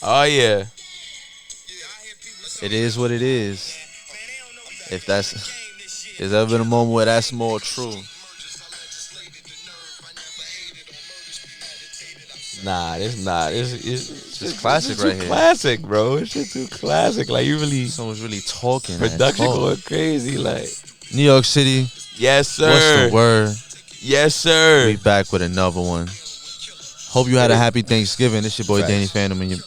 Oh yeah. It is what it is. If there's ever been a moment where that's more true. Nah, it's not. It's just classic it's right too here. classic, bro. It's just too classic. Like you really Someone's really talking. production going crazy. Like New York City. yes, sir. What's the word? Yes, sir. We back with another one. Hope you had a happy Thanksgiving. It's your boy Danny Phantom and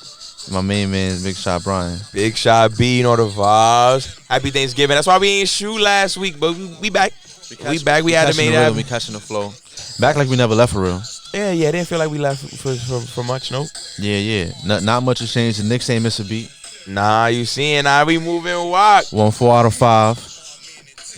my main man Big Shot Brian. Big Shot B, you know the vibes. Happy Thanksgiving. That's why we ain't shoot last week, but we back. We back. We had to make that. We catching the flow. Back like we never left for real. Yeah. Didn't feel like we left for much, no. Yeah. Not much has changed. The Knicks ain't miss a beat. Nah, you seeing? Nah, we moving walk. Won 4 out of 5.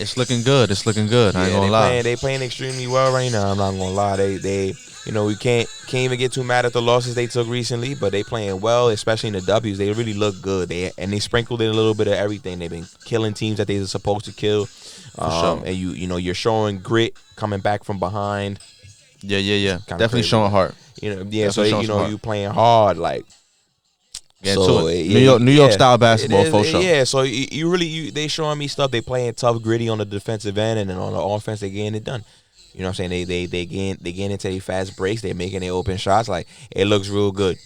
It's looking good. I ain't gonna lie. They playing extremely well right now. I'm not gonna lie. They you know, we can't even get too mad at the losses they took recently, but they playing well, especially in the W's. They really look good. They sprinkled in a little bit of everything. They've been killing teams that they're supposed to kill. Sure. And you know you're showing grit coming back from behind. Yeah. Definitely crazy. showing heart. You know, Definitely so you playing hard like. Yeah, so, to it. New York style basketball for sure. Yeah, so they showing me stuff. They playing tough, gritty on the defensive end, and then on the offense they getting it done. You know what I'm saying? They getting into their fast breaks. They're making their open shots. Like it looks real good.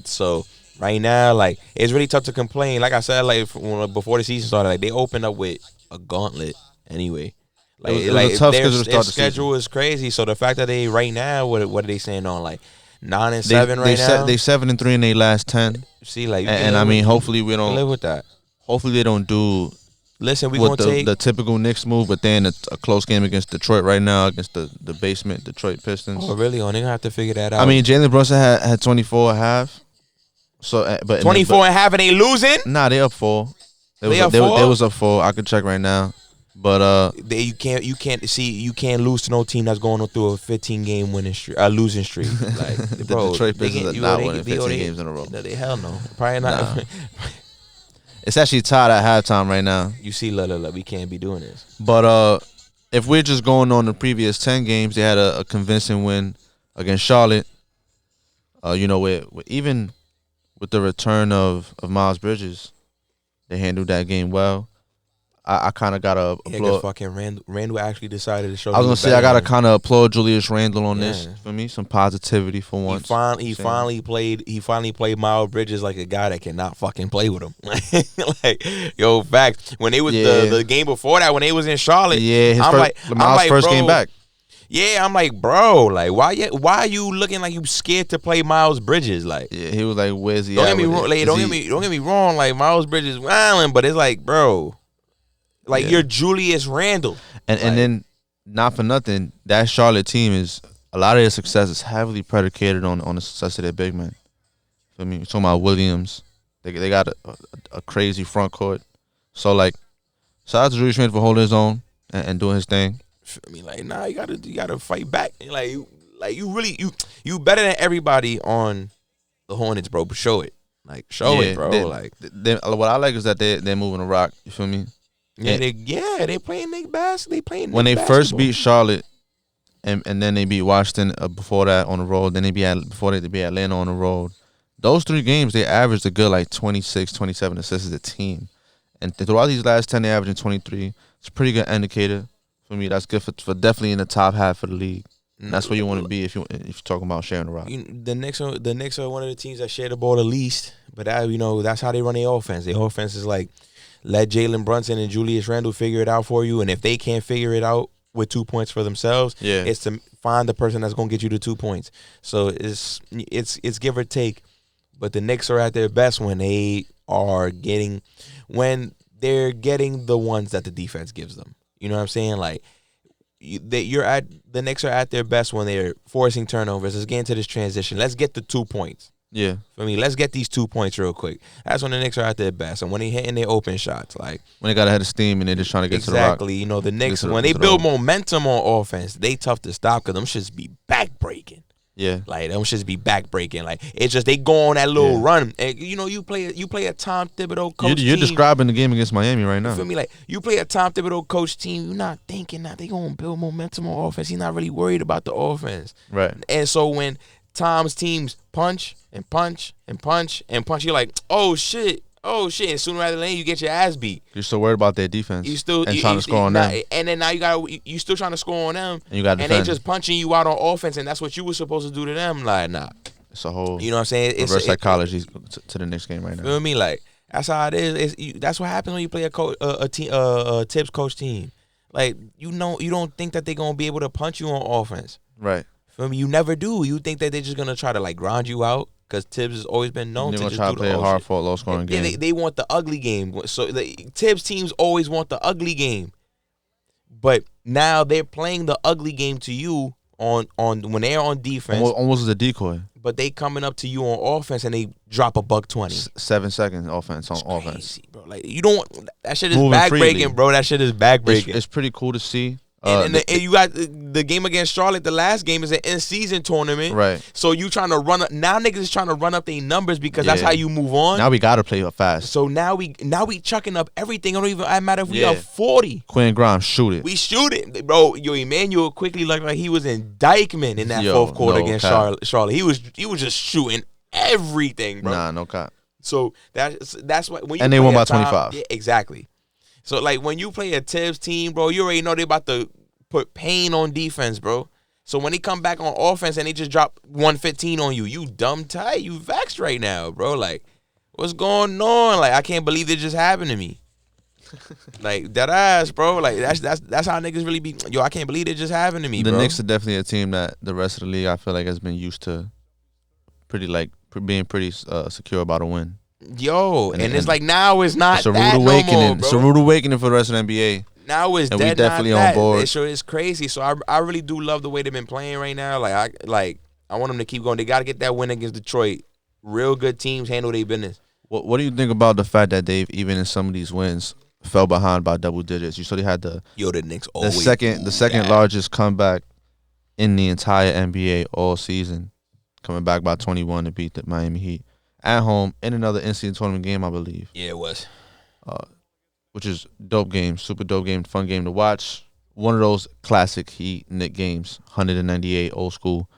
So right now, like it's really tough to complain. Like I said, like before the season started, like they opened up with a gauntlet anyway. Like it was a tough schedule to start their the schedule is crazy. So the fact that they right now, what are they saying on like 9-7 right now? They 7-3 in their last 10. See, like and I mean, hopefully we don't live with that. Hopefully they don't do. Listen, we gonna take the typical Knicks move, but then a close game against Detroit right now against the basement Detroit Pistons. Oh, really? Oh, they gonna have to figure that out. I mean, Jalen Brunson had 24 and a half. So, but 24 and a half, and they losing? Nah, they up 4. They was up 4. I could check right now, but you can't lose to no team that's going through a 15-game losing streak. Like the bro, Detroit Pistons are not winning 15 games in a row. They hell no, probably not. Nah. It's actually tied at halftime right now. You see, we can't be doing this. But if we're just going on the previous 10 games, they had a convincing win against Charlotte. You know, even with the return of Miles Bridges, they handled that game well. I kind of gotta applaud. Fucking Randall actually decided to show. I was gonna say I gotta kind of applaud Julius Randle on this for me. Some positivity for once. He finally played Miles Bridges like a guy that cannot fucking play with him. Like yo, fact when they was the game before that when they was in Charlotte. Yeah, Miles' first game back. Yeah, I'm like, bro, like why are you looking like you scared to play Miles Bridges? Like, yeah, he was like, where's he? Don't get me wrong, like Miles Bridges wilding, but it's like, bro. Like you're Julius Randle, and then not for nothing, that Charlotte team is a lot of their success is heavily predicated on the success of their big men. For me, talking about Williams, they got a crazy front court. So like, shout out to Julius Randle for holding his own and doing his thing. I mean, like, nah, you gotta fight back. Like you really you better than everybody on the Hornets, bro. But show it, like show it, bro. What I like is that they're moving the rock. You feel me? They playing their best. They playing when they first beat Charlotte, and then they beat Washington before that on the road. Then they beat Atlanta on the road. Those 3 games they averaged a good like 26, 27 assists as a team, and throughout these last 10 they averaging 23. It's a pretty good indicator for me. That's good for definitely in the top half of the league. And that's where you want to be if you're talking about sharing the rock. The Knicks are one of the teams that share the ball the least, but that's how they run their offense. Their offense is like, let Jalen Brunson and Julius Randle figure it out for you, and if they can't figure it out with 2 points for themselves, it's to find the person that's gonna get you the 2 points. So it's give or take, but the Knicks are at their best when they're getting the ones that the defense gives them. You know what I'm saying? Like the Knicks are at their best when they're forcing turnovers. Let's get into this transition. Let's get the 2 points. Yeah. I mean, let's get these 2 points real quick. That's when the Knicks are at their best. And when they hitting their open shots, like when they got ahead of steam and they're just trying to get to the rock. Exactly. You know, the Knicks, when they build momentum on offense, they tough to stop because them shits be back-breaking. Yeah. Like, them shits be back-breaking. Like, it's just they go on that little run. And, you play a Tom Thibodeau coach You're team. describing the game against Miami right now. You feel me? Like, you play a Tom Thibodeau coach team, you're not thinking that they going to build momentum on offense. He's not really worried about the offense. Right. And so when times teams punch and punch and punch and punch, you're like, oh shit. And sooner rather than later, you get your ass beat. You're still worried about their defense. You still trying to score on them. And then now you still trying to score on them. And you got to defend. And they just punching you out on offense, and that's what you were supposed to do to them. Like, nah. It's a whole, you know what I'm saying? Reverse psychology to the next game right now. Feel me? Like, that's how it is. That's what happens when you play a Tibbs coach team. Like, you don't think that they're gonna be able to punch you on offense. Right. Feel me? You never do. You think that they're just gonna try to like grind you out, because Tibbs has always been known to just try do to play a hard fought, low scoring game. Yeah, they want the ugly game. So the Tibbs teams always want the ugly game. But now they're playing the ugly game to you on when they're on defense. Almost as a decoy. But they coming up to you on offense and they drop a $120. 7 seconds offense on offense. Crazy, bro. Like, you don't. That shit is Moving freely. backbreaking, bro. That shit is backbreaking. It's pretty cool to see. And you got the game against Charlotte. The last game is an in-season tournament, right? So you trying to run up now? Niggas is trying to run up their numbers because that's how you move on. Now we gotta play fast. So now we chucking up everything. It don't even matter if we got 40. Quinn Grimes, shoot it. We shoot it, bro. Yo, Emmanuel quickly looked like he was in Dykeman in that fourth quarter against Charlotte. He was just shooting everything, bro. Nah, no cop. So that's what. When you and they won by 25. Yeah, exactly. So, like, when you play a Tibbs team, bro, you already know they about to put pain on defense, bro. So, when they come back on offense and they just drop 115 on you, you dumb tight. You vexed right now, bro. Like, what's going on? Like, I can't believe it just happened to me. Like, that ass, bro. Like, that's how niggas really be. Yo, I can't believe it just happened to me, bro. The Knicks are definitely a team that the rest of the league, I feel like, has been used to being pretty secure about a win. Yo, and it's like now it's not it's a that rude awakening. No more, bro. It's a rude awakening for the rest of the NBA. Now it's and dead, we definitely not on board. So it's crazy. So I really do love the way they've been playing right now. I want them to keep going. They got to get that win against Detroit. Real good teams handle their business. What do you think about the fact that they've, even in some of these wins, fell behind by double digits? You saw they had the Knicks always the second largest comeback in the entire NBA all season, coming back by 21 to beat the Miami Heat at home in another in-season tournament game, I believe. Yeah, it was. Which is dope game, super dope game, fun game to watch. One of those classic Heat Knicks games, 198 old school.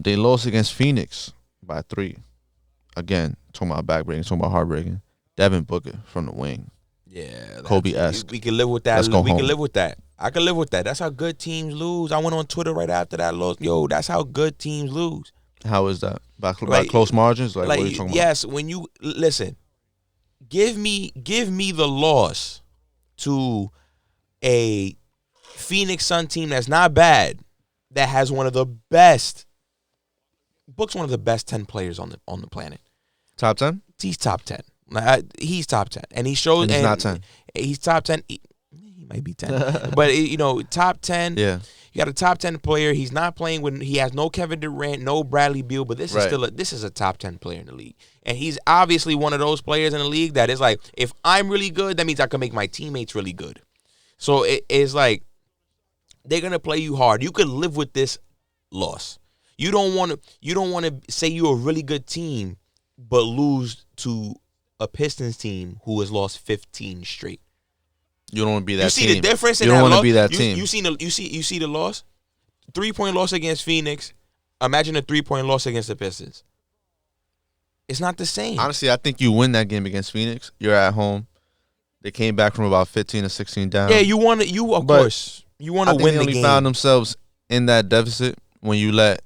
They lost against Phoenix by 3. Again, talking about backbreaking, talking about heartbreaking. Devin Booker from the wing. Yeah, Kobe-esque. We can live with that. Let's go home. Can live with that. I can live with that. That's how good teams lose. I went on Twitter right after that loss. Yo, that's how good teams lose. How is that? By close margins? Like what are you talking about? Yes, when you listen, give me the loss to a Phoenix Sun team that's not bad, that has one of the best. Book's one of the best 10 players on the planet. Top 10? He's top 10. He's top 10, and he shows. And he's not 10. He's top 10. He might be 10, but top 10. Yeah. You got a top 10 player. He's not playing when he has no Kevin Durant, no Bradley Beal, but this is still this is a top 10 player in the league. And he's obviously one of those players in the league that is like, if I'm really good, that means I can make my teammates really good. So it's like they're gonna play you hard. You could live with this loss. You don't want to say you're a really good team, but lose to a Pistons team who has lost 15 straight. You don't want to be that team. You see the difference in that that loss? You don't want to to be that team. You see the loss? 3-point loss against Phoenix. Imagine a 3-point loss against the Pistons. It's not the same. Honestly, I think you win that game against Phoenix. You're at home. They came back from about 15 to 16 down. Yeah, you want to win the game. They only found themselves in that deficit when you let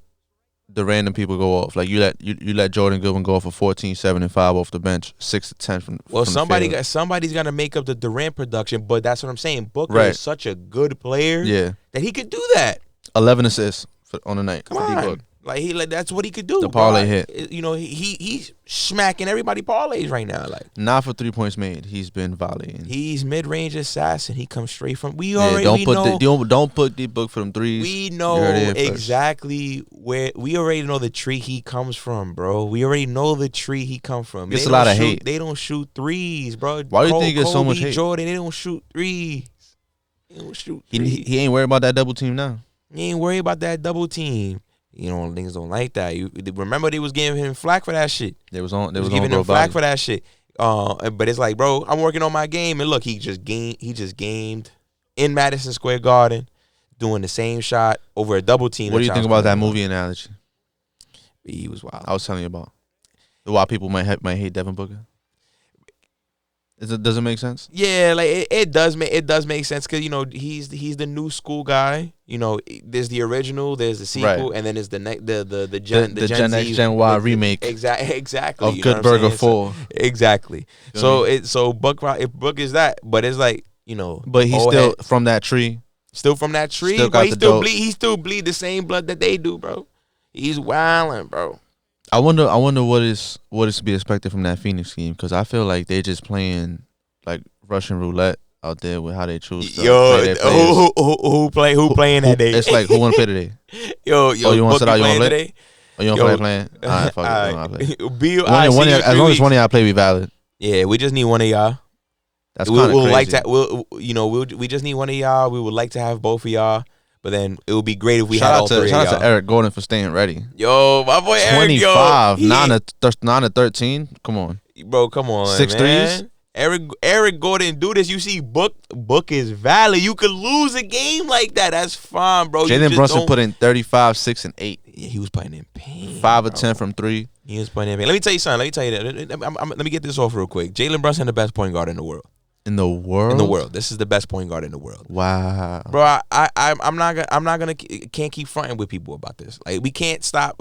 the random people go off. Like you let Jordan Goodwin go off for 14, 7, and 5 off the bench, 6 to 10 from somebody's got to make up the Durant production, but that's what I'm saying. Booker is such a good player that he could do that. 11 assists on the night. Come on. Like that's what he could do. The parlay hit. You know, he's smacking everybody parlays right now. Like, not for 3 points made. He's been volleying. He's mid-range assassin. He comes straight from. Don't put the book for them threes. We know exactly where. We already know the tree he comes from, bro. We already know the tree he comes from. It's a lot of hate. They don't shoot threes, bro. Why do you think it's so much hate? Jordan, they don't shoot threes. They don't shoot threes. He ain't worried about that double team now. He ain't worried about that double team. You know, niggas don't like that. You remember they was giving him flack for that shit. They was giving him flack for that shit. But it's like, bro, I'm working on my game, and look, he just gamed in Madison Square Garden, doing the same shot over a double team. What do you think about that movie analogy? He was wild. I was telling you about why people might hate Devin Booker. Does it make sense? Yeah, like it does make sense because he's the new school guy. There's the original, there's the sequel, Right. and then there's the Gen X Z, Gen Y remake exactly of Good Burger 4. Exactly. So Buck, if Book is that, but it's like But he's still from that tree. Still from that tree, Still but got the dope. he still bleed the same blood that they do, bro. He's wildin', bro. I wonder what is to be expected from that Phoenix team, because I feel like they just playing like Russian roulette out there with how they choose to play their players. Who playing that day? It's like, who want to play today? Yo, you want to sit out? You want to play today? Oh, you want to play playing? All right, fuck it. As long as one of y'all play, be valid. Yeah, we just need one of y'all. That's kind of crazy. Like to, we just need one of y'all. We would like to have both of y'all. But then it would be great if we had all three of y'all. Shout out to Eric Gordon for staying ready. Yo, my boy Eric, 25, 9 to 13. Come on. Bro, come on, 6 man. threes? Eric Gordon do this. You see, Book is valid. You could lose a game like that. That's fine, bro. Jalen Brunson put in 35, 6, and 8. Yeah, he was putting in pain. 5 of 10 from 3. He was putting in pain. Let me tell you something. Let me get this off real quick. Jalen Brunson, the best point guard in the world. In the world? In the world. This is the best point guard in the world. Wow. Bro, I'm not gonna can't keep fronting with people about this. Like, we can't stop.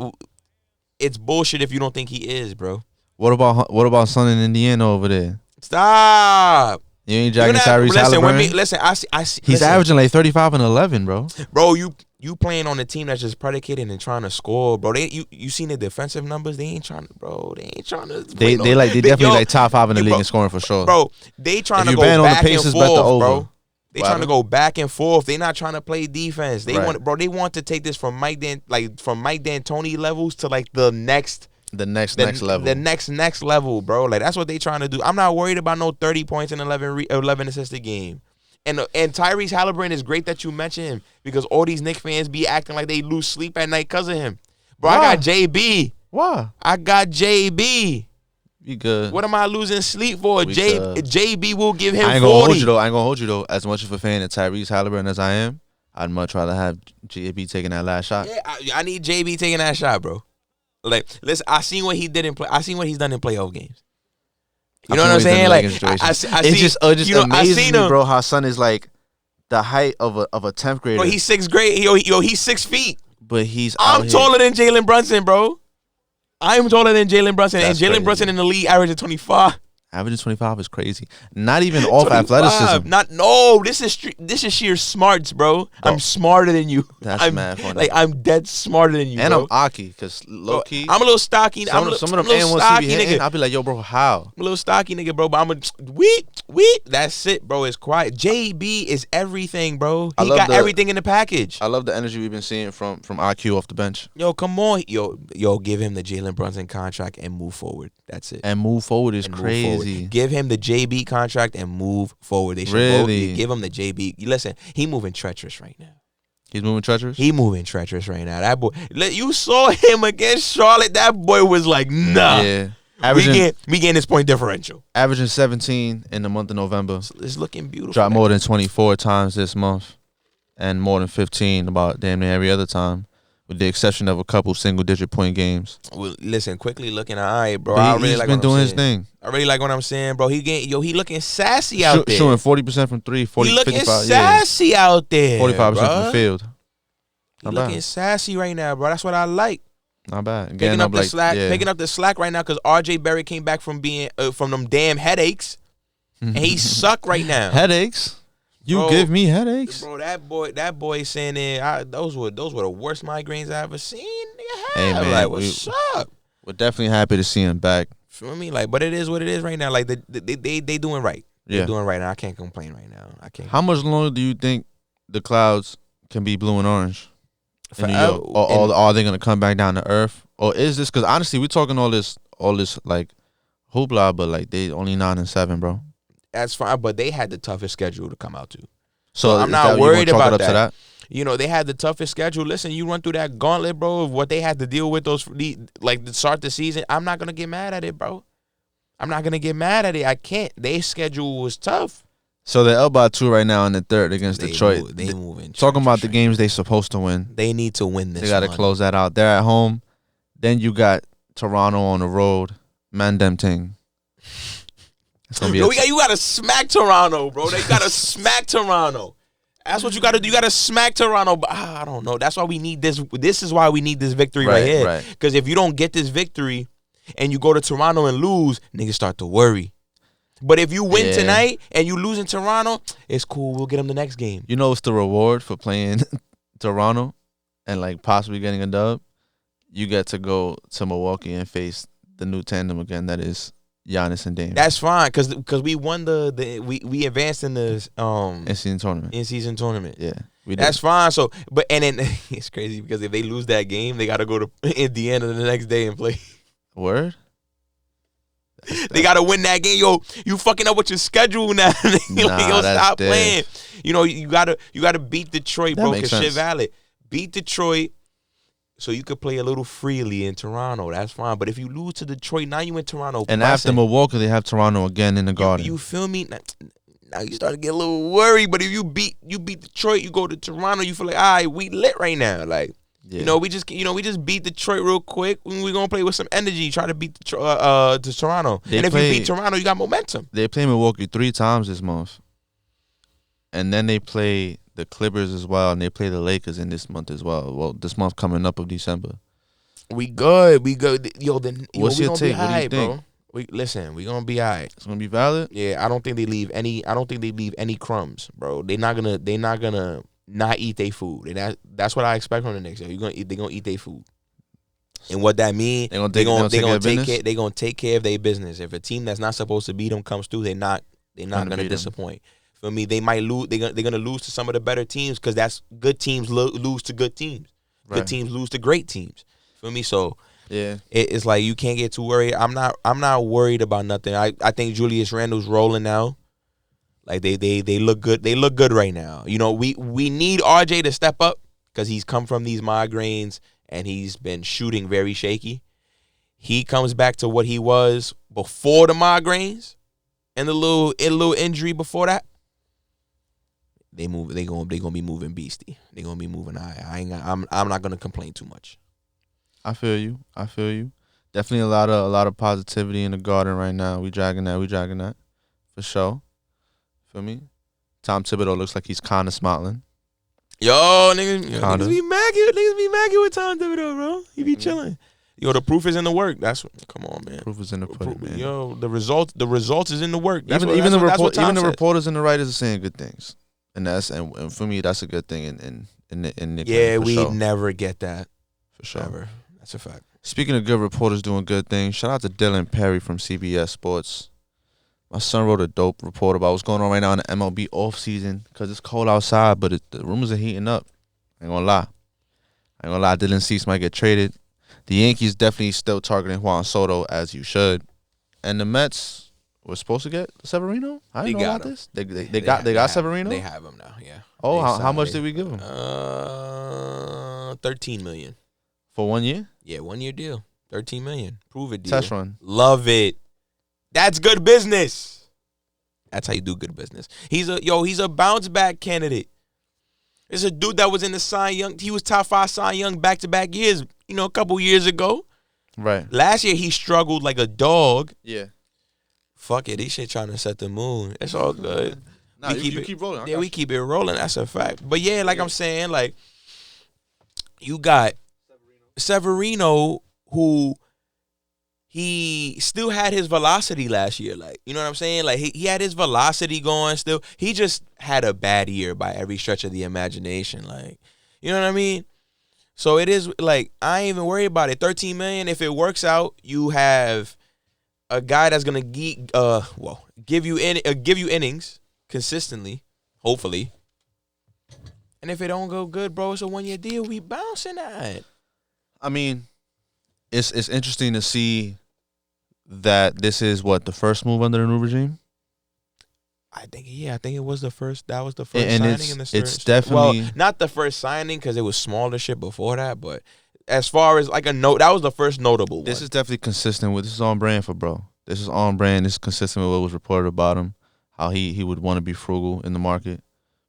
It's bullshit if you don't think he is, bro. What about Son in Indiana over there? Stop. You ain't jacking Tyrese Halliburton? Listen, I see. He's averaging like 35 and 11, bro. Bro, you playing on a team that's just predicated and trying to score, bro. You seen the defensive numbers? They ain't trying to, bro. They ain't trying to. They definitely like top 5 in the league in scoring for sure. Bro, they trying to go back and forth, bro. They trying to go back and forth. They not trying to play defense. They want to take this from Mike D'Antoni levels to like the next level. The next level, bro. Like, that's what they trying to do. I'm not worried about no 30 points and 11 assists a game. And Tyrese Halliburton is great that you mentioned him, because all these Knicks fans be acting like they lose sleep at night because of him. Bro, why? I got JB. Why? I got JB. You good. What am I losing sleep for? JB will give him 40. I ain't gonna hold you though. As much of a fan of Tyrese Halliburton as I am, I'd much rather have JB taking that last shot. Yeah, I need JB taking that shot, bro. Like, listen, I seen what he did in play. I seen what he's done in playoff games. You know what I'm saying? Like, it just amazes me, bro, how Son is like the height of a 10th grader. Bro, he's 6th grade. Yo, he's 6 feet. But I'm taller than Jalen Brunson, bro. I'm taller than Jalen Brunson, and Jalen Brunson in the league averaging 25. Averaging 25 is crazy. Not even off athleticism. This is sheer smarts, bro. I'm smarter than you. That's mad funny. Like, I'm dead smarter than you, and bro. I'm Aki, because low key, I'm a little stocky. Some of them A1 nigga. I'll be like, yo, bro, how? I'm a little stocky nigga, bro. But I'm a that's it, bro. It's quiet. JB is everything, bro. He got everything in the package. I love the energy we've been seeing from IQ off the bench. Yo, come on, yo, give him the Jalen Brunson contract and move forward. That's it. And move forward is crazy. Give him the JB contract and move forward. They should really give him the JB. Listen, he moving treacherous right now. He's moving treacherous? He moving treacherous right now. That boy, you saw him against Charlotte. That boy was like, nah. Yeah. We getting this point differential. Averaging 17 in the month of November. It's looking beautiful. Dropped more than 24 times this month. And more than 15 about damn near every other time, with the exception of a couple single-digit point games. Well, listen, quickly looking, all right, bro. He's been doing his thing. I really like what I'm saying, bro. He looking sassy out there. Shooting 40% from 3, 40, he looking 55, sassy out there, 45% from the field. He looking sassy right now, bro. That's what I like. Not bad. Picking up the slack right now, because RJ Barrett came back from being from them damn headaches, and he suck right now. Headaches? You give me headaches, bro. That boy saying those were the worst migraines I ever seen. Hey man, like, what's up? We're definitely happy to see him back. Feel me? Like, but it is what it is right now. Like, they doing right. They're doing right now. I can't complain right now. I can't. How much longer do you think the clouds can be blue and orange in New York? Or are they gonna come back down to earth? Or is this, because honestly, we're talking all this like hoopla, but like they only 9-7, bro. That's fine, but they had the toughest schedule to come out to. So I'm not worried about that. They had the toughest schedule. Listen, you run through that gauntlet, bro, of what they had to deal with to start the season. I'm not gonna get mad at it, bro. I'm not gonna get mad at it. I can't. Their schedule was tough. So they're up by 2 right now in the third against Detroit. They moving. Talking about the games they supposed to win. They need to win this. They got to close that out. They're at home. Then you got Toronto on the road. Man, them thing. It's gonna be Bro, you gotta smack Toronto, bro. You gotta smack Toronto. That's what you gotta do. You gotta smack Toronto. But I don't know. That's why we need this. This is why we need this victory right here. Right. Because if you don't get this victory and you go to Toronto and lose, niggas start to worry. But if you win tonight and you lose in Toronto, it's cool. We'll get them the next game. You know what's the reward for playing Toronto and like possibly getting a dub? You get to go to Milwaukee and face the new tandem again. That is Giannis and Dame. That's fine because we won we advanced in the in-season tournament. Yeah, we did. That's fine. So, but and then it's crazy because if they lose that game, they got to go to Indiana the next day and play. Word. They got to win that game. Yo, you fucking up with your schedule now. Yo, stop playing. You know you gotta beat Detroit, bro. Because shit valid. Beat Detroit. So you could play a little freely in Toronto. That's fine. But if you lose to Detroit, now you in Toronto. And after Milwaukee, they have Toronto again in the Garden. You feel me? Now you start to get a little worried. But if you beat Detroit, you go to Toronto, you feel like, all right, we lit right now. Like, we just beat Detroit real quick. We're gonna play with some energy. Try to beat to Toronto. And if you beat Toronto, you got momentum. They play Milwaukee 3 times this month. And then they play the Clippers as well, and they play the Lakers in this month as well. Well, this month coming up of December. We good. Yo, what's your take? What do you think? Bro. We gonna be all right. It's gonna be valid. Yeah, I don't think they leave any crumbs, bro. They're not gonna not eat their food, and that's what I expect from the Knicks. They're gonna eat their food, and what that means, they're gonna take care of their business. If a team that's not supposed to beat them comes through, they're not gonna disappoint. For me, they might lose. They're gonna lose to some of the better teams because that's good teams lose to good teams. Right. Good teams lose to great teams. For me, so yeah, it's like you can't get too worried. I'm not worried about nothing. I think Julius Randle's rolling now. Like they look good. They look good right now. You know, we need RJ to step up because he's come from these migraines and he's been shooting very shaky. He comes back to what he was before the migraines and the little injury before that. They gonna be moving beastie. They gonna be moving high. I'm not gonna complain too much. I feel you. Definitely a lot of positivity in the Garden right now. We dragging that for sure. Feel me? Tom Thibodeau looks like he's kind of smiling. Yo, niggas be macking with Tom Thibodeau, bro. He be chilling. Yo, the proof is in the work. Come on, man. Proof is in the pudding, man. Yo, the results is in the work. Even the reporters and the writers are saying good things. And for me, that's a good thing in Nick. Yeah, we never get that. For sure. Never. That's a fact. Speaking of good reporters doing good things, shout out to Dylan Perry from CBS Sports. My son wrote a dope report about what's going on right now in the MLB offseason because it's cold outside, but the rumors are heating up. I ain't gonna lie. Dylan Cease might get traded. The Yankees definitely still targeting Juan Soto, as you should. And the Mets were supposed to get Severino? I didn't know about this. They got Severino? They have him now, yeah. Oh, how much did we give him? $13 million. For 1 year? Yeah, 1 year deal. $13 million. Prove it, deal. Test run. Love it. That's good business. That's how you do good business. He's a bounce back candidate. It's a dude that was in the Cy Young. He was top 5 Cy Young back-to-back years, a couple years ago. Right. Last year, he struggled like a dog. Yeah. Fuck it. This shit trying to set the moon. It's all good. Nah, you keep rolling. Yeah, we keep it rolling. That's a fact. But yeah, like I'm saying, like, you got Severino who he still had his velocity last year. Like, you know what I'm saying? Like, he had his velocity going still. He just had a bad year by every stretch of the imagination. Like, you know what I mean? So it is, like, I ain't even worried about it. $13 million, if it works out, you have a guy that's going to give you innings consistently, hopefully. And if it don't go good, bro, it's a 1 year deal. We bouncing that. I mean, it's interesting to see that this is the first move under the new regime. I think it was the first. That was the first signing in the it's definitely not the first signing because it was smaller shit before that. But as far as like a note, that was the first notable. This one. is definitely consistent with. This is on brand for bro. This is on brand. This is consistent with what was reported about him. How he would want to be frugal in the market.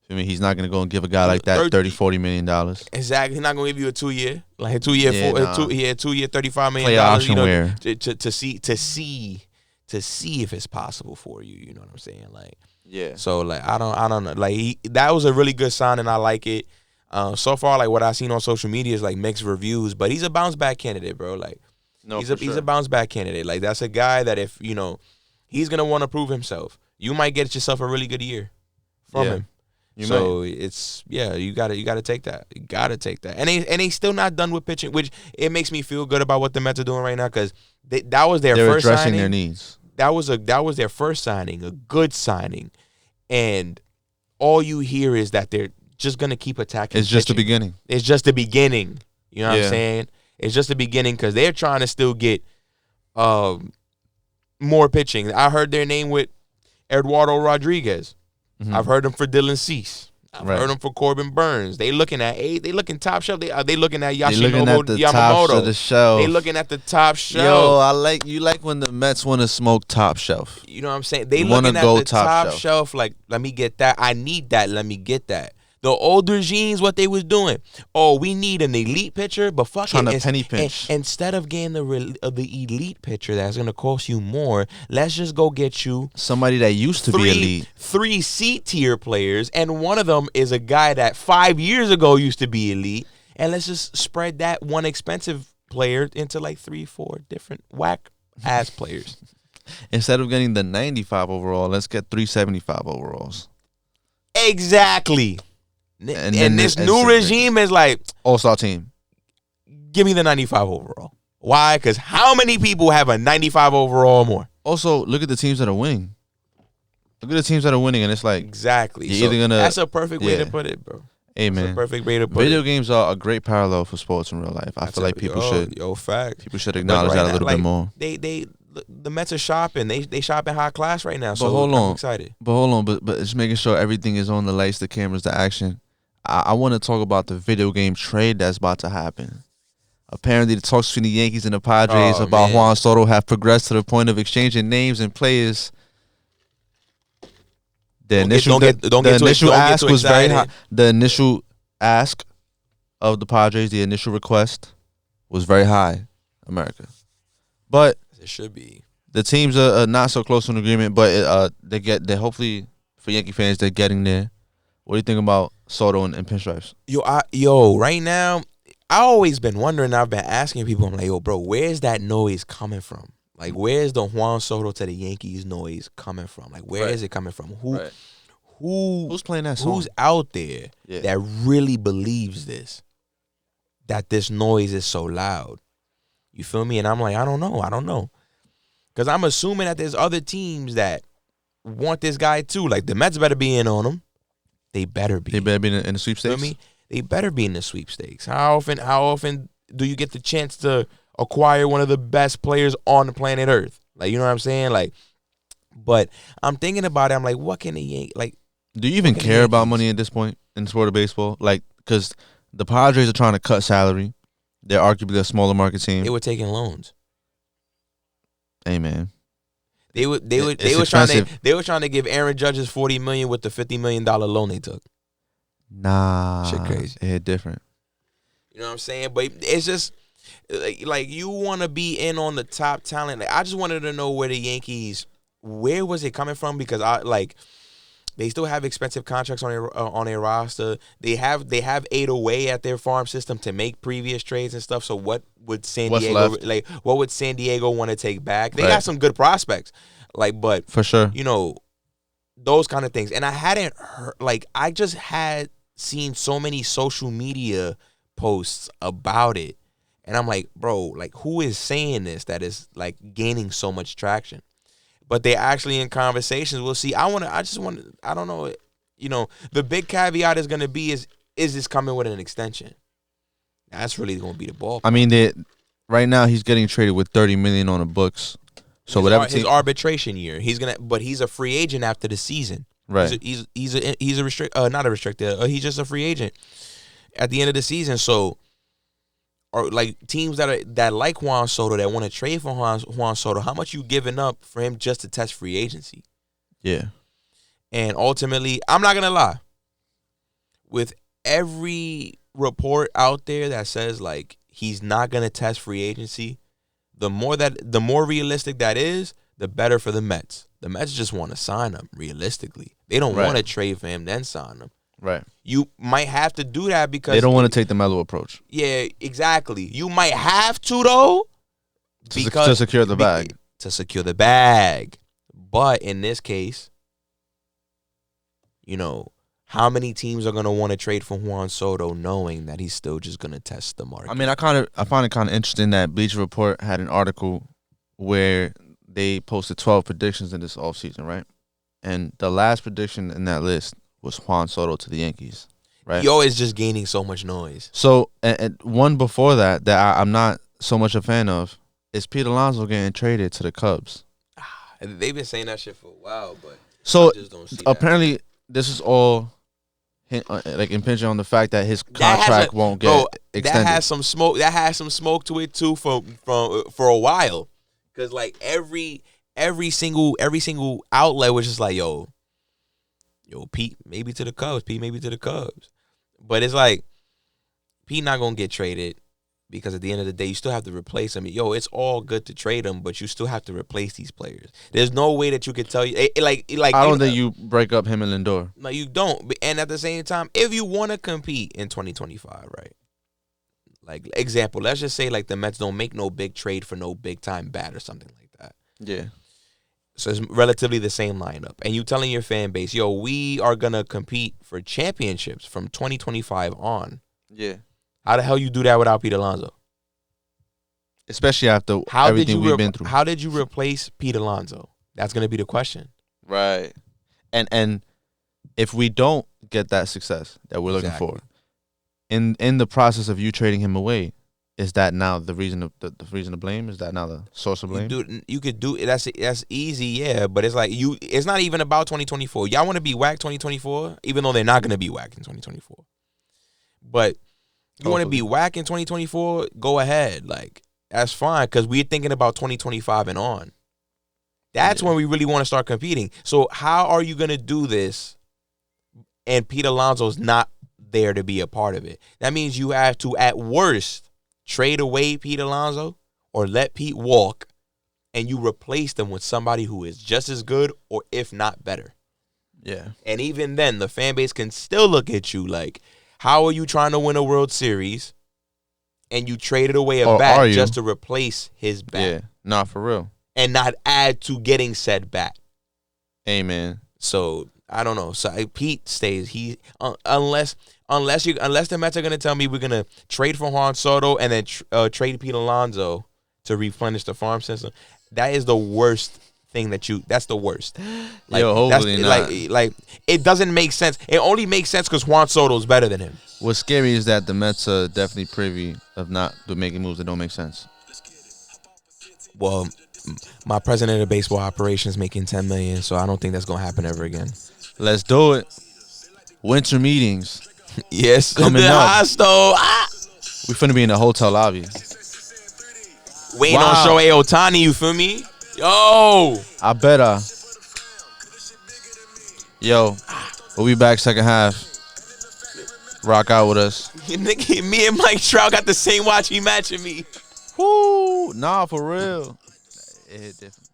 I mean, he's not gonna go and give a guy like that $30-40 million. Exactly, he's not gonna give you a 2 year, like a 2 year, Yeah, 2 year, $35 million. Player option where to see if it's possible for you. You know what I'm saying? Like, yeah. So like I don't know. Like that was a really good sign, and I like it. So far, like what I've seen on social media is like mixed reviews, but he's a bounce back candidate, bro. Like he's a bounce back candidate. Like that's a guy that if he's gonna want to prove himself. You might get yourself a really good year from him. You gotta take that. You gotta take that. And he's still not done with pitching, which it makes me feel good about what the Mets are doing right now because that was their They're first addressing signing. their needs. That was their first signing, a good signing, and all you hear is that they're just gonna keep attacking. It's just the beginning. It's just the beginning. You know what I'm saying? It's just the beginning because they're trying to still get more pitching. I heard their name with Eduardo Rodriguez. Mm-hmm. I've heard them for Dylan Cease. I've heard them for Corbin Burns. They looking top shelf. They looking at Yoshinobu Yamamoto. Top of the shelf. They looking at the top shelf. Yo, you like when the Mets want to smoke top shelf. You know what I'm saying? They looking at the top shelf like, let me get that. I need that. Let me get that. The old regimes, what they was doing. Oh, we need an elite pitcher, but fuck trying it. to penny pinch. Instead of getting the elite pitcher that's going to cost you more, let's just go get you somebody that used to be elite. 3 C-tier players, and one of them is a guy that 5 years ago used to be elite, and let's just spread that one expensive player into like 3-4 different whack-ass players. Instead of getting the 95 overall, let's get 375 overalls. Exactly. And this new regime is like all-star team. Give me the 95 overall. Why? Because how many people have a 95 overall or more? Also, look at the teams that are winning. Look at the teams that are winning, and it's like exactly. You're either gonna. That's a perfect way to put it, bro. Hey man, that's a perfect way to put video games are a great parallel for sports in real life. I feel like people should. Fact. People should acknowledge that a little bit more. The Mets are shopping. They shopping high class right now. So I'm excited. But hold on. But just making sure everything is on the lights, the cameras, the action. I want to talk about the video game trade that's about to happen. Apparently, the talks between the Yankees and the Padres about Juan Soto have progressed to the point of exchanging names and players. The initial ask was very high. The initial ask of the Padres, the initial request, was very high, America. But it should be. The teams are not so close to an agreement, but they hopefully for Yankee fans they're getting there. What do you think about Soto and pinstripes? Right now, I always been wondering. I've been asking people. I'm like, yo, bro, where's that noise coming from? Like, where's the Juan Soto to the Yankees noise coming from? Like, where is it coming from? Who's playing that song? Who's out there that really believes this? That this noise is so loud. You feel me? And I'm like, I don't know. Because I'm assuming that there's other teams that want this guy too. Like, the Mets better be in on him. They better be. They better be in the sweepstakes? You feel me? They better be in the sweepstakes. How often do you get the chance to acquire one of the best players on the planet Earth? Like, you know what I'm saying? Like, but I'm thinking about it. I'm like, what can the Yankees, like, do you even care about money at this point in the sport of baseball? Like, because the Padres are trying to cut salary. They're arguably a smaller market team. They were taking loans. Hey, man. They were trying to give Aaron Judge's $40 million with the $50 million loan they took. Nah, shit crazy. It hit different. You know what I'm saying? But it's just like you want to be in on the top talent. Like, I just wanted to know where the Yankees, where was it coming from? Because they still have expensive contracts on their roster. They have 808 at their farm system to make previous trades and stuff. So what would San Diego want to take back? They got some good prospects, but for sure, those kind of things. And I hadn't heard, I just had seen so many social media posts about it, and I'm like, bro, who is saying this that is gaining so much traction? But they're actually in conversations. We'll see. I don't know. The big caveat is going to be is this coming with an extension? That's really going to be the ball. I mean, right now he's getting traded with $30 million on the books. So his arbitration year, but he's a free agent after the season. Right. He's not a restricted. He's just a free agent at the end of the season. So, or teams that like Juan Soto that want to trade for Juan Soto, how much you giving up for him just to test free agency? Yeah. And ultimately, I'm not gonna lie, with every report out there that says like he's not gonna test free agency, the more realistic that is, the better for the Mets. The Mets just want to sign him realistically. They don't want to trade for him then sign him. Right. You might have to do that because they don't want to take the Melo approach. Yeah, exactly. You might have to though, to secure the bag. To secure the bag. But in this case, you know, how many teams are going to want to trade for Juan Soto knowing that he's still just going to test the market? I mean, I find it kind of interesting that Bleacher Report had an article where they posted 12 predictions in this offseason, right? And the last prediction in that list was Juan Soto to the Yankees, right? Yo is just gaining so much noise. So, and one before that I'm not so much a fan of is Pete Alonso getting traded to the Cubs. They've been saying that shit for a while, but so I just don't see apparently that. This is all like impinging on the fact that his contract won't get extended. That has some smoke. That has some smoke to it too for a while, because like every single outlet was just like, yo, Pete maybe to the Cubs, but it's like Pete not gonna get traded. Because at the end of the day, you still have to replace them. Yo, it's all good to trade them, but you still have to replace these players. There's no way that you could tell you like. I don't think you break up him and Lindor. No, you don't. And at the same time, if you want to compete in 2025, right? Like example, let's just say like the Mets don't make no big trade for no big time bat or something like that. Yeah. So it's relatively the same lineup, and you telling your fan base, yo, we are gonna compete for championships from 2025 on. Yeah. How the hell you do that without Pete Alonso? Especially after everything we've been through. How did you replace Pete Alonso? That's going to be the question. Right. And if we don't get that success that we're looking for, in the process of you trading him away, is that now the reason to blame? Is that now the source of blame? You could do that's easy, yeah, but it's like it's not even about 2024. Y'all want to be whack 2024, even though they're not going to be whack in 2024. But you want to be whack in 2024? Go ahead. Like, that's fine because we're thinking about 2025 and on. That's when we really want to start competing. So how are you going to do this and Pete Alonso's not there to be a part of it? That means you have to, at worst, trade away Pete Alonso or let Pete walk and you replace them with somebody who is just as good or if not better. Yeah. And even then, the fan base can still look at you like, how are you trying to win a World Series and you traded away a bat just to replace his bat? Yeah, not for real. And not add to getting said bat. Amen. So, I don't know. So Pete stays. He unless the Mets are going to tell me we're going to trade for Juan Soto and then trade Pete Alonso to replenish the farm system, that is the worst thing that's the worst. Like, yo, hopefully not. Like it doesn't make sense. It only makes sense because Juan Soto's better than him. What's scary is that the Mets are definitely privy of not making moves that don't make sense. Well, my president of baseball operations making $10 million, so I don't think that's gonna happen ever again. Let's do it. Winter meetings. Yes, coming the up. hostel. We finna be in the hotel lobby. Waiting on Shohei Ohtani. You feel me? Yo, I better. Yo, we'll be back second half. Rock out with us. Me and Mike Trout got the same watch. He matching me. Woo! Nah, for real. It hit different.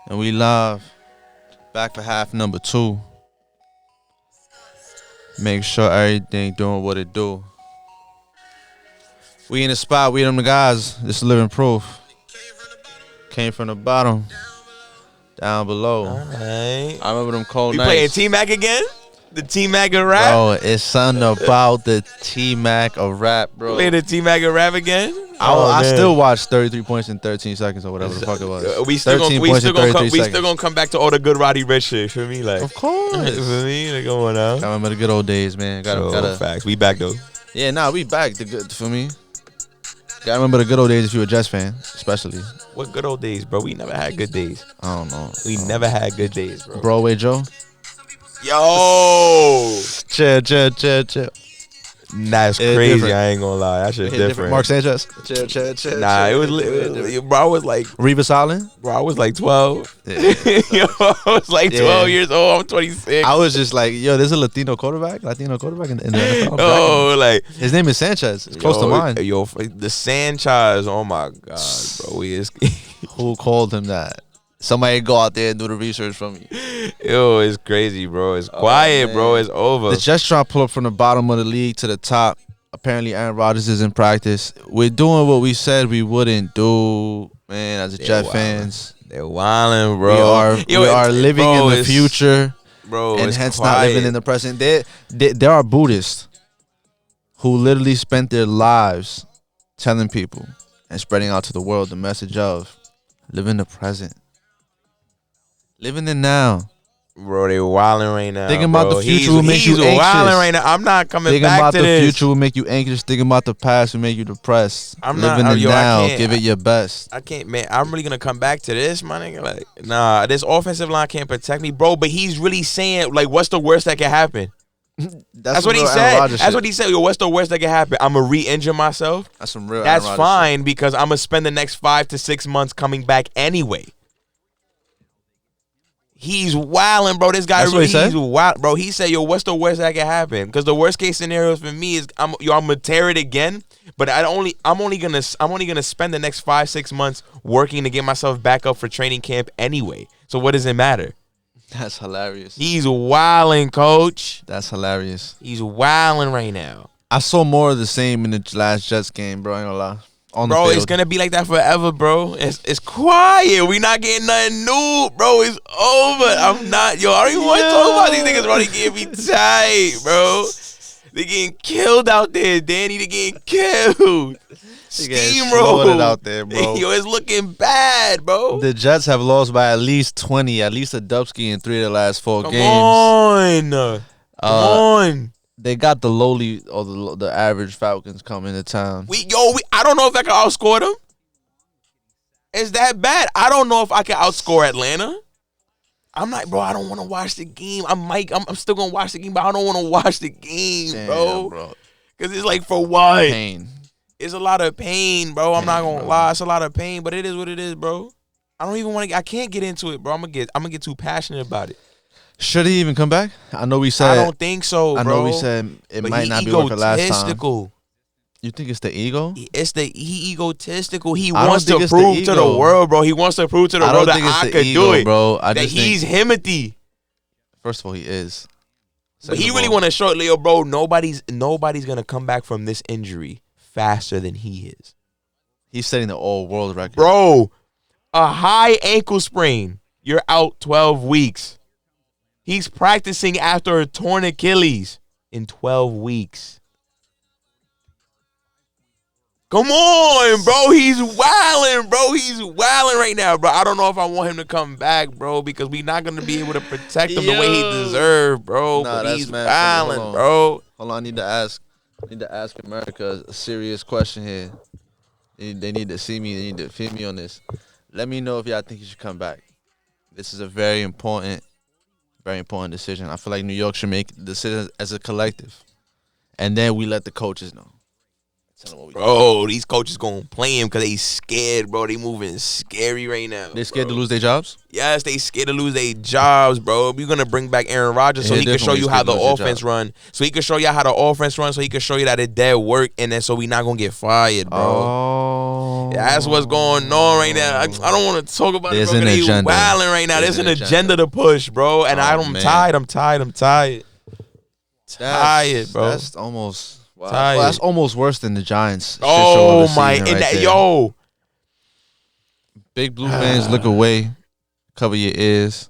And we live. Back for half number 2. Make sure everything doing what it do. We in the spot. We them the guys. This is living proof. Came from the bottom. Down below. All right. I remember them cold You nights. playing T-Mac again? The T-Mac of rap? Bro, it's something about the T-Mac of rap, bro. Playing the T-Mac of rap again? I still watched 33 points in 13 seconds or whatever the fuck it was. We still gonna come back to all the good Roddy Ricch shit. For me, like, of course. For me, they going on. I remember the good old days, man. Gotta facts. We back though. Yeah, we back. The good for me. Gotta remember the good old days if you're a Jets fan, especially. What good old days, bro? We never had good days. I don't know. We never had good days, bro. Broadway Joe. Yo, Chill. that's It's crazy. different. I ain't gonna lie. That shit's different. Mark Sanchez. Chill. Nah, it was, bro. I was like, Revis Island. 12. Yeah, Yo, I was like 12 years old. I'm 26. I was just like, yo, there's a Latino quarterback in the NFL. Oh, like His name is Sanchez. It's close to mine. Yo, the Sanchez. Oh my god, bro. He is. Who called him that? Somebody go out there and do the research for me. Yo, it's crazy, bro. It's quiet, bro. It's over. The Jets trying to pull up from the bottom of the league to the top. Apparently, Aaron Rodgers is in practice. We're doing what we said we wouldn't do, man. As a Jet fans, they're wilding, bro. We are living in the future, bro, and hence not living in the present. There are Buddhists who literally spent their lives telling people and spreading out to the world the message of live in the present. Living the now. Bro, they wilding right now. Thinking about the future will make you anxious. He's wilding right now. I'm not coming Thinking back about to the this. future will make you anxious. Thinking about the past will make you depressed. I'm Living not. the now. Give it your best. I can't, man. I'm really gonna come back to this, my nigga. Like, nah, this offensive line can't protect me, bro. But he's really saying, like, what's the worst that can happen? That's what he said. That's what he said. Yo, what's the worst that can happen? I'm gonna re-injure myself. That's some real. That's fine because I'm gonna spend the next 5 to 6 months coming back anyway. He's wilding, bro. This guy really, he's wild, bro. He said, yo, what's the worst that can happen? Because the worst case scenario for me is I'm gonna tear it again, but I'm only gonna spend the next 5-6 months working to get myself back up for training camp anyway. So what does it matter? That's hilarious. He's wilding, coach. That's hilarious. He's wilding right now. I saw more of the same in the last Jets game, bro. I ain't gonna lie. Bro, it's gonna be like that forever, bro. It's quiet. We not getting nothing new, bro. It's over. I'm not, yo. I don't even want to talk about these niggas, bro. They getting me tight, bro. They getting killed out there, Danny. They getting killed. Steamrolled out there, bro. Yo, it's looking bad, bro. The Jets have lost by at least 20, at least a Dubsky in 3 of the last 4 games. Come on. They got the lowly or the average Falcons coming to town. I don't know if I can outscore them. It's that bad. I don't know if I can outscore Atlanta. I'm like, bro, I don't want to watch the game. I'm still gonna watch the game, but I don't want to watch the game, bro. Because it's like, for what? Pain. It's a lot of pain, bro. I'm not gonna lie. It's a lot of pain, but it is what it is, bro. I don't even want to. I can't get into it, bro. I'm gonna get too passionate about it. Should he even come back? I know we said. I don't think so, bro. I know we said it might not be working last time. You think it's the ego? He egotistical. He wants to prove to the world, bro. He wants to prove to the world that I could do it, bro. That he's Himothy. First of all, he is. But he really want to show it, Leo, bro. Nobody's gonna come back from this injury faster than he is. He's setting the all-world record, bro. A high ankle sprain. You're out 12 weeks. He's practicing after a torn Achilles in 12 weeks. Come on, bro. He's wilding, bro. He's wilding right now, bro. I don't know if I want him to come back, bro, because we're not going to be able to protect him the way he deserves, bro. Nah, but he's wilding, bro. Hold on, I need to ask America a serious question here. They need to see me. They need to feel me on this. Let me know if y'all think he should come back. This is a very important decision. I feel like New York should make decisions as a collective, and then we let the coaches know. Tell them what we bro, these coaches gonna play him because they scared, bro. They moving scary right now. They scared to lose their jobs? Yes, they scared to lose their jobs, bro. We're gonna bring back Aaron Rodgers so he can show you how the offense run. So he can show you how the offense runs. So he can show you that it dead work, and then so we not gonna get fired, bro. Oh, yeah, that's what's going on right now. I don't want to talk about There's it, bro. There's wilding right now. There's an agenda to push, bro. And I'm tired. I'm tired, bro. That's almost. Wow. Well, that's almost worse than the Giants. Oh my! And right that, yo, Big Blue fans, look away, cover your ears.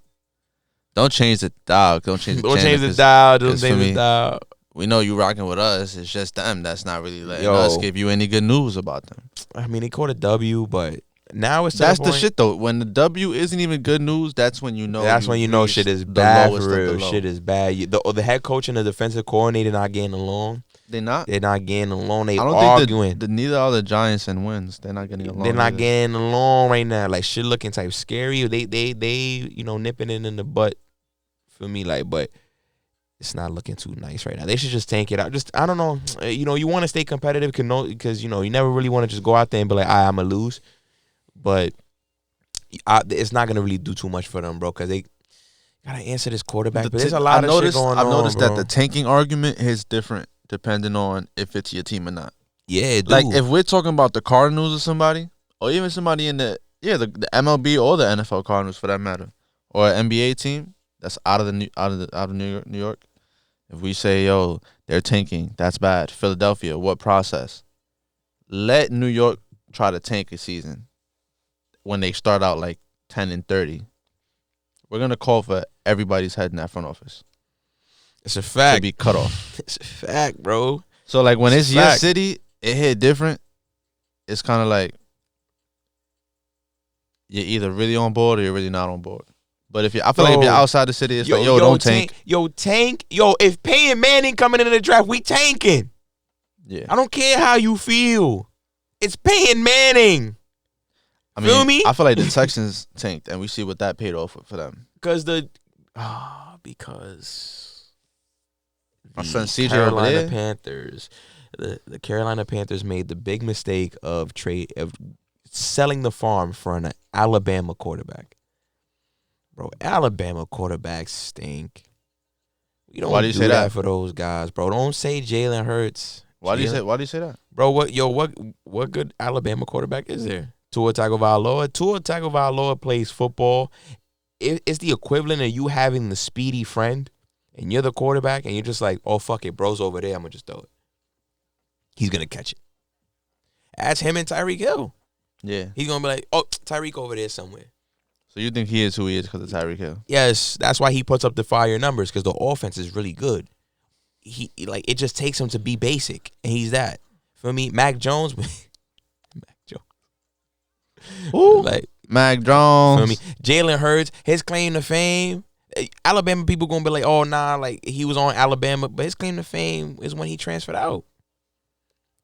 Don't change the dial. Don't change the dial. We know you rocking with us. It's just them that's not really letting us give you any good news about them. I mean, they caught a W, but now it's that's the shit though. When the W isn't even good news, that's when you know. That's when you know shit is bad for real. Shit is bad. The head coach and the defensive coordinator not getting along. They're not getting along. They arguing. Neither are the Giants and wins. They're not getting along. They're not getting along right now. Like, shit looking type scary. They nipping it in the butt for me. Like, but it's not looking too nice right now. They should just tank it out. Just I don't know. You want to stay competitive because you never really want to just go out there and be like, I'm gonna lose. But it's not gonna really do too much for them, bro. Because they gotta answer this quarterback. But there's a lot of shit going on. I've noticed bro. that the tanking argument is different depending on if it's your team or not. Yeah, dude. Like if we're talking about the Cardinals or somebody, or even somebody in the MLB or the NFL Cardinals for that matter, or an NBA team that's out of New York. If we say, yo, they're tanking, that's bad. Philadelphia, what process? Let New York try to tank a season when they start out like 10-30. We're gonna call for everybody's head in that front office. It's a fact. To be cut off. It's a fact, bro. So like when it's your city, it hit different. It's kind of like you're either really on board or you're really not on board. But I feel like if you're outside the city, it's like, don't tank. Tank. If Peyton Manning coming into the draft, we tanking. Yeah. I don't care how you feel. It's Peyton Manning. Feel me? I feel like the Texans tanked, and we see what that paid off for them. Because my son CJ Carolina over there. Panthers, the Carolina Panthers made the big mistake of selling the farm for an Alabama quarterback. Bro, Alabama quarterbacks stink. You don't do that for those guys, bro. Don't say Jalen Hurts. Why do you say that? Bro, what good Alabama quarterback is there? Tua Tagovailoa plays football. It's the equivalent of you having the speedy friend and you're the quarterback and you're just like, oh, fuck it, bro's over there, I'm going to just throw it. He's going to catch it. That's him and Tyreek Hill. Yeah. He's going to be like, oh, Tyreek over there somewhere. So you think he is who he is because of Tyreek Hill? Yes, that's why he puts up the fire numbers because the offense is really good. It just takes him to be basic, and he's that. Feel me? Mac Jones. Ooh, Mac Jones. Feel me? Jalen Hurts, his claim to fame. Alabama people gonna be like, oh nah, like he was on Alabama, but his claim to fame is when he transferred out.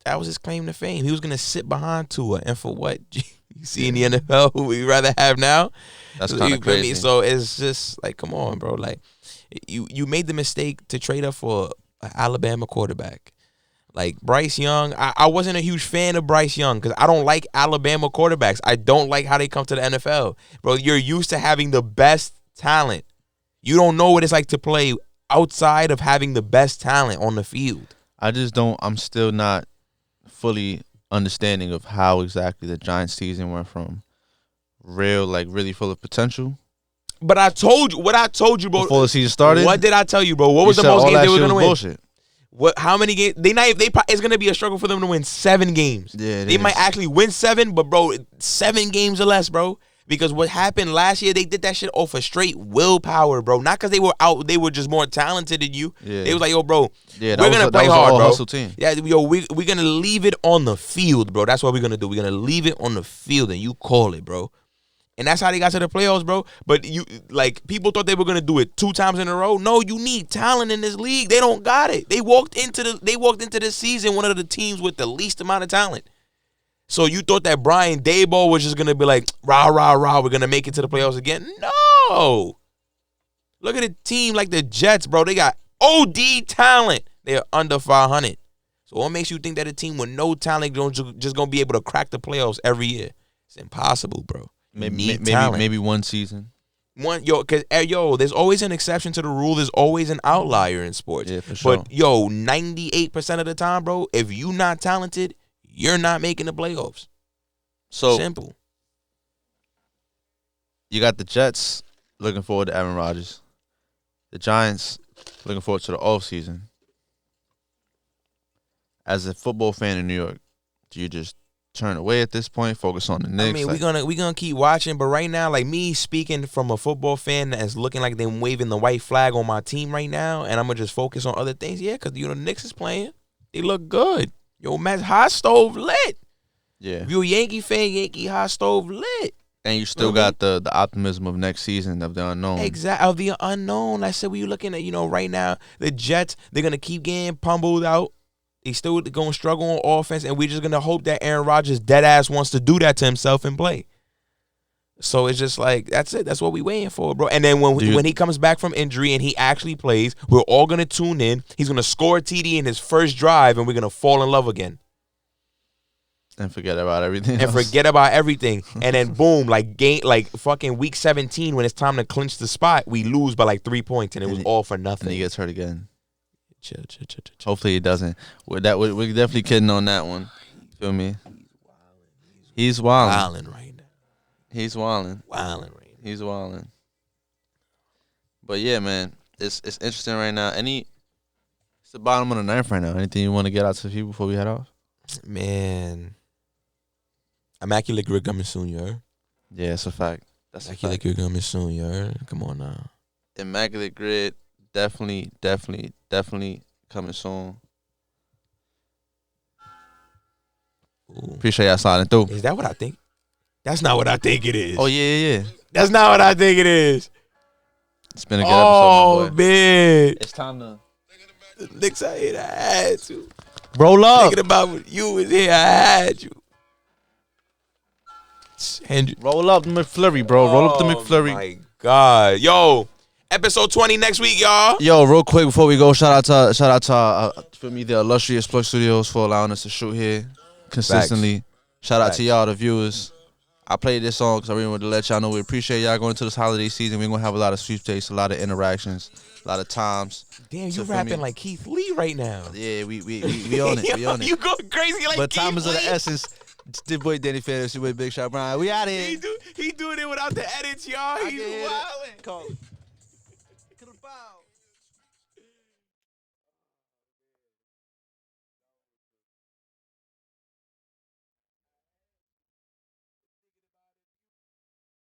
That was his claim to fame. He was gonna sit behind Tua, and for what? You see in the NFL, who we rather have now? That's kind of crazy. So it's just like, come on, bro. Like you made the mistake to trade up for an Alabama quarterback. Like Bryce Young, I wasn't a huge fan of Bryce Young because I don't like Alabama quarterbacks. I don't like how they come to the NFL. Bro, you're used to having the best talent. You don't know what it's like to play outside of having the best talent on the field. I'm still not fully understanding of how exactly the Giants season went from really full of potential. But I told you, bro. Before the season started? What did I tell you, bro? What was the most games they were going to win? Bullshit. How many games? It's going to be a struggle for them to win 7 games. Yeah, they might actually win 7, but, bro, 7 games or less, bro. Because what happened last year, they did that shit off of straight willpower, bro. Not because they were out, they were just more talented than you. Yeah. They was like, yo, bro, we're going to play hard, bro. Hustle team. Yeah, yo, we're going to leave it on the field, bro. That's what we're going to do. We're going to leave it on the field, and you call it, bro. And that's how they got to the playoffs, bro. But people thought they were gonna do it 2 times in a row. No, you need talent in this league. They don't got it. They walked into this season one of the teams with the least amount of talent. So you thought that Brian Daboll was just gonna be like, rah, rah, rah, we're gonna make it to the playoffs again? No. Look at a team like the Jets, bro. They got OD talent. They're under 500. So what makes you think that a team with no talent just gonna be able to crack the playoffs every year? It's impossible, bro. Maybe one season. There's always an exception to the rule. There's always an outlier in sports. Yeah, for sure. But 98% of the time, bro, if you not talented, you're not making the playoffs. So simple. You got the Jets looking forward to Aaron Rodgers. The Giants looking forward to the offseason. As a football fan in New York, do you just turn away at this point, focus on the Knicks? I mean, we gonna keep watching, but right now, like me speaking from a football fan that's looking like they're waving the white flag on my team right now, and I'm gonna just focus on other things. Yeah, because the Knicks is playing, they look good. Yo, Matt's hot stove lit. Yeah, if you're a Yankee fan, Yankee hot stove lit. And you still got the optimism of next season of the unknown. Exactly, of the unknown. I said, when you looking at, right now, the Jets, they're gonna keep getting pummeled out. They still going to struggle on offense, and we're just going to hope that Aaron Rodgers dead ass wants to do that to himself and play. So it's just like, that's it. That's what we waiting for, bro. And then when he comes back from injury and he actually plays, we're all going to tune in. He's going to score a TD in his first drive, and we're going to fall in love again. And forget about everything. And then boom, like fucking week 17, when it's time to clinch the spot, we lose by like 3 points, and it was all for nothing. And he gets hurt again. Chill. Hopefully he doesn't. We're definitely kidding on that one. Feel me? He's wilding right now. He's wilding. Wilding right now. He's wilding. But yeah, man, it's interesting right now. It's the bottom of the ninth right now. Anything you want to get out to the people before we head off? Man. Immaculate Grid coming soon, you heard? Yeah, it's a fact. That's Immaculate Grid coming soon, you heard? Come on now. Immaculate Grid, definitely coming soon. Ooh. Appreciate y'all sliding through. Is that what I think? That's not what I think it is. Oh, yeah. That's not what I think it is. It's been a good episode, my boy. Man. It's time to... The Knicks I hit, I had to. Roll up. Thinking about what you was here, I had you. Roll up the McFlurry, bro. Roll up the McFlurry. Oh, my God. Yo, episode 20 next week, y'all. Yo, real quick before we go, shout out to for me, the illustrious Plug Studios for allowing us to shoot here consistently. Shout out to y'all, the viewers. I played this song because I really wanted to let y'all know we appreciate y'all going into this holiday season. We're going to have a lot of sweepstakes, a lot of interactions, a lot of times. Damn, you rapping like Keith Lee right now. Yeah, we on it. We on it. You going crazy like but Keith time is of the Lee. essence. It's the boy Danny Fantasy, your boy Big Shot Brian. We out here. He doing it without the edits, y'all. He's wildin'. Call it.